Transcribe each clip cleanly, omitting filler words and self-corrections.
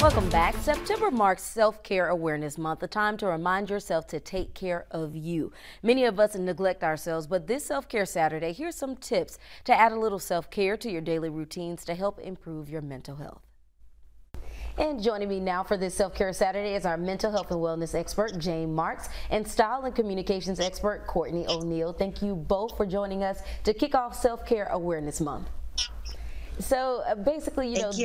Welcome back. September marks Self-Care Awareness Month, a time to remind yourself to take care of you. Many of us neglect ourselves, but this Self-Care Saturday, here's some tips to add a little self-care to your daily routines to help improve your mental health. And joining me now for this Self-Care Saturday is our mental health and wellness expert, Jane Marks, and style and communications expert, Courtney O'Neill. Thank you both for joining us to kick off Self-Care Awareness Month. So basically, this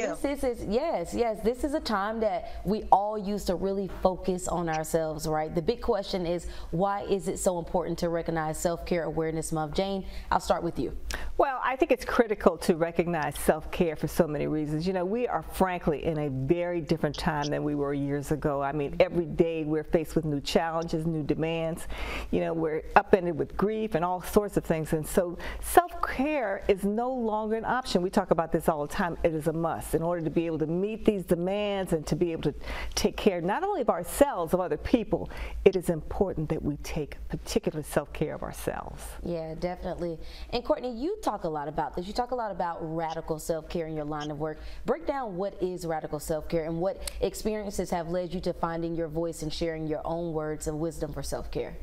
is a time that we all use to really focus on ourselves, right? The big question is, why is it so important to recognize Self-Care Awareness Month? Jane, I'll start with you. Well, I think it's critical to recognize self-care for so many reasons. You know, we are frankly in a very different time than we were years ago. I mean, every day we're faced with new challenges, new demands. You know, we're upended with grief and all sorts of things. And so self-care is no longer an option. We talk about this all the time. It is a must in order to be able to meet these demands and to be able to take care not only of ourselves, of other people. It is important that we take particular self-care of ourselves. Yeah, definitely. And Courtney, you talk a lot about this. You talk a lot about radical self-care in your line of work. Break down what is radical self-care and what experiences have led you to finding your voice and sharing your own words of wisdom for self-care.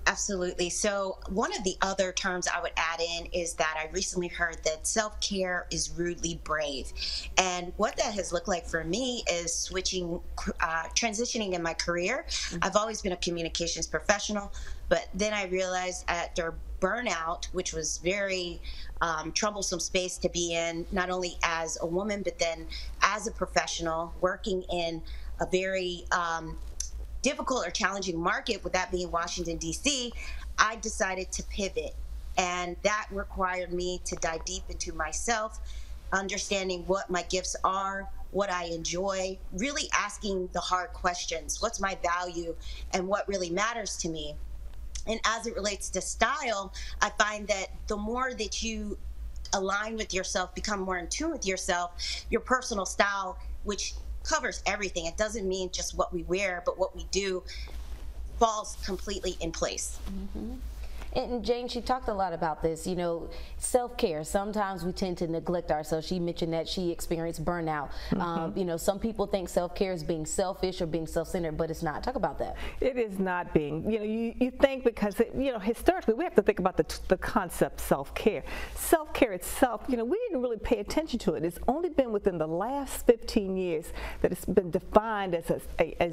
Absolutely. So one of the other terms I would add in is that I recently heard that self-care is rudely brave. And what that has looked like for me is transitioning in my career. I've always been a communications professional, but then I realized after burnout, which was very troublesome space to be in, not only as a woman, but then as a professional working in a very difficult or challenging market, with that being Washington, D.C., I decided to pivot. And that required me to dive deep into myself, understanding what my gifts are, what I enjoy, really asking the hard questions. What's my value and what really matters to me? And as it relates to style, I find that the more that you align with yourself, become more in tune with yourself, your personal style, which covers everything. It doesn't mean just what we wear, but what we do, falls completely in place. Mm-hmm. And Jane, she talked a lot about this, you know, self-care. Sometimes we tend to neglect ourselves. She mentioned that she experienced burnout. You know, some people think self-care is being selfish or being self-centered, but it's not. Talk about that. It is not being, you know, you think because, historically we have to think about the concept self-care. Self-care itself, you know, we didn't really pay attention to it. It's only been within the last 15 years that it's been defined as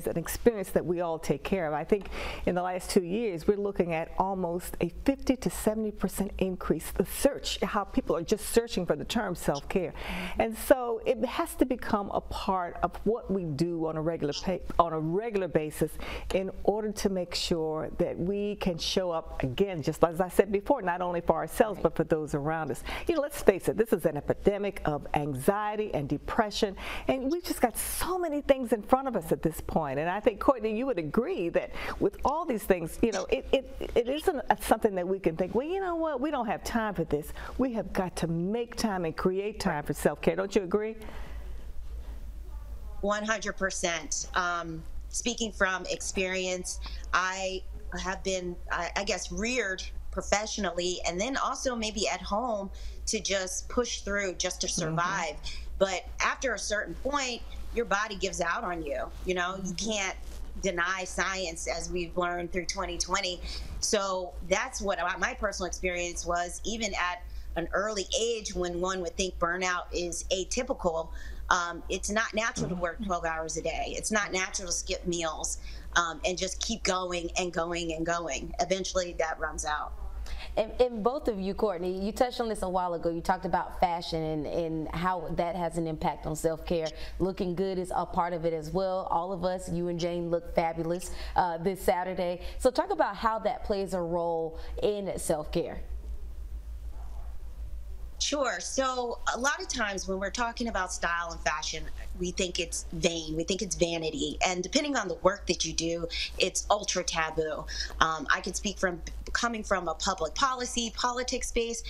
an experience that we all take care of. I think in the last 2 years, we're looking at almost a 50 to 70% increase, the search, how people are just searching for the term self-care. And so it has to become a part of what we do on a regular basis in order to make sure that we can show up, again, just as I said before, not only for ourselves, but for those around us. You know, let's face it, this is an epidemic of anxiety and depression, and we've just got so many things in front of us at this point. And I think, Courtney, you would agree that with all these things, you know, it isn't something that we can think, well, you know what, we don't have time for this. We have got to make time and create time for self-care. Don't you agree? 100%. Speaking from experience, I have been, I guess, reared professionally and then also maybe at home to just push through just to survive. But after a certain point, your body gives out on you. You know, you can't deny science, as we've learned through 2020. So that's what my personal experience was, even at an early age when one would think burnout is atypical. It's not natural to work 12 hours a day. It's not natural to skip meals and just keep going and going and going. Eventually that runs out. And both of you, Courtney, you touched on this a while ago. You talked about fashion and how that has an impact on self-care. Looking good is a part of it as well. All of us, you and Jane, look fabulous this Saturday. So talk about how that plays a role in self-care. Sure. So a lot of times when we're talking about style and fashion, we think it's vain. We think it's vanity. And depending on the work that you do, it's ultra taboo. I can speak from coming from a public policy, politics space.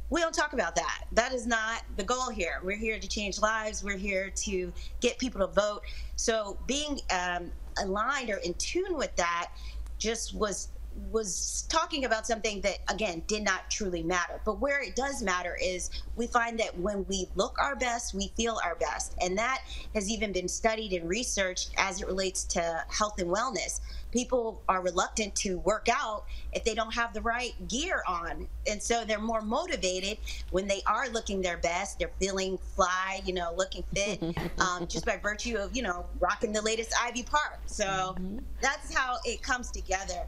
We don't talk about that. That is not the goal here. We're here to change lives. We're here to get people to vote. So being aligned or in tune with that just was was talking about something that, again, did not truly matter. But where it does matter is we find that when we look our best, we feel our best. And that has even been studied and researched as it relates to health and wellness. People are reluctant to work out if they don't have the right gear on. And so they're more motivated when they are looking their best. They're feeling fly, looking fit, just by virtue of, rocking the latest Ivy Park. So that's how it comes together.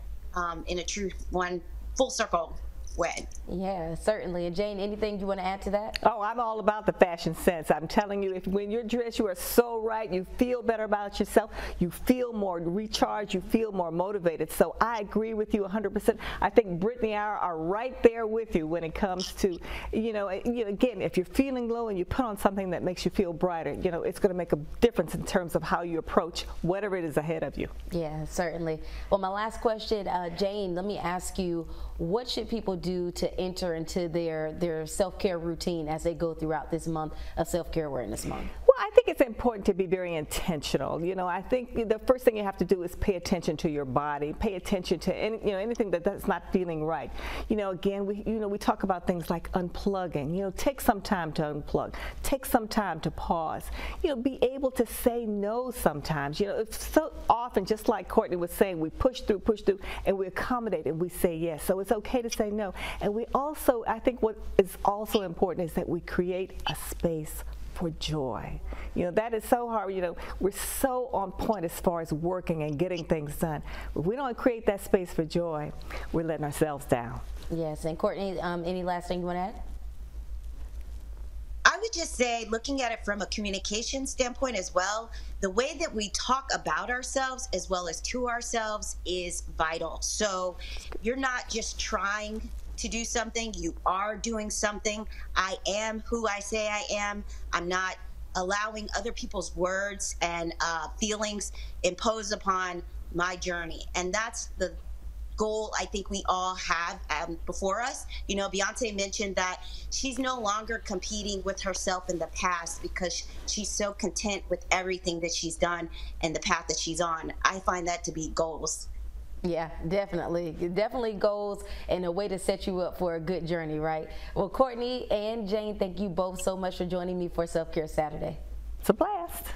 In a true one full circle way. Yeah, certainly. And Jane, anything you want to add to that? Oh, I'm all about the fashion sense. I'm telling you, when you're dressed, you are so right. You feel better about yourself. You feel more recharged. You feel more motivated. So I agree with you 100%. I think Brittany and I are right there with you when it comes to, again, if you're feeling low and you put on something that makes you feel brighter, it's going to make a difference in terms of how you approach whatever it is ahead of you. Yeah, certainly. Well, my last question, Jane, let me ask you, what should people do to enter into their self-care routine as they go throughout this month of Self-Care Awareness Month? Well, I think it's important to be very intentional. I think the first thing you have to do is pay attention to your body, pay attention to anything that's not feeling right. Again, we talk about things like unplugging. Take some time to unplug. Take some time to pause. Be able to say no sometimes. So often, just like Courtney was saying, we push through, and we accommodate and we say yes. So it's okay to say no. And we also, I think what is also important is that we create a space for joy. That is so hard. We're so on point as far as working and getting things done. If we don't create that space for joy, we're letting ourselves down. Yes. And Courtney, any last thing you want to add? I would just say, looking at it from a communication standpoint as well, the way that we talk about ourselves as well as to ourselves is vital. So you're not just trying to do something, you are doing something. I am who I say I am. I'm not allowing other people's words and feelings impose upon my journey. And that's the goal I think we all have before us. Beyonce mentioned that she's no longer competing with herself in the past because she's so content with everything that she's done and the path that she's on. I find that to be goals. Yeah, definitely. Definitely goals and a way to set you up for a good journey, right? Well, Courtney and Jane, thank you both so much for joining me for Self-Care Saturday. It's a blast.